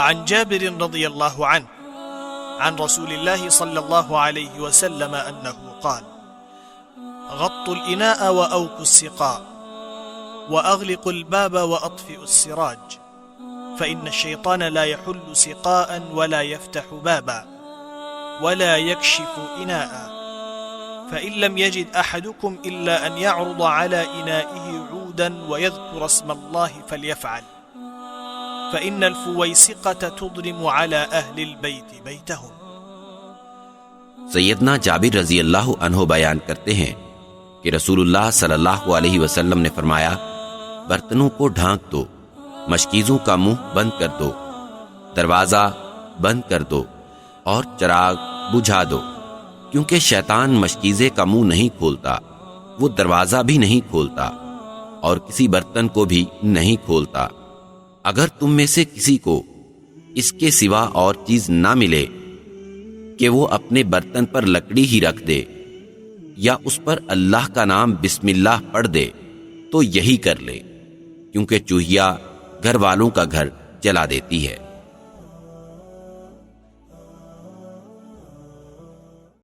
عن جابر رضي الله عنه عن رسول الله صلى الله عليه وسلم أنه قال: غطوا الإناء وأوكوا السقاء وأغلقوا الباب وأطفئوا السراج فإن الشيطان لا يحل سقاء ولا يفتح بابا ولا يكشف إناء فإن لم يجد أحدكم إلا أن يعرض على إنائه عودا ويذكر اسم الله فليفعل فإن الفويسقة تضرم على أهل البيت بيتهم. سیدنا جابر رضی اللہ عنہ بیان کرتے ہیں کہ رسول اللہ صلی اللہ علیہ وسلم نے فرمایا: برتنوں کو ڈھانک دو، مشکیزوں کا منہ بند کر دو، دروازہ بند کر دو اور چراغ بجھا دو، کیونکہ شیطان مشکیزے کا منہ نہیں کھولتا، وہ دروازہ بھی نہیں کھولتا اور کسی برتن کو بھی نہیں کھولتا. اگر تم میں سے کسی کو اس کے سوا اور چیز نہ ملے کہ وہ اپنے برتن پر لکڑی ہی رکھ دے یا اس پر اللہ کا نام بسم اللہ پڑھ دے تو یہی کر لے، کیونکہ چوہیا گھر والوں کا گھر جلا دیتی ہے.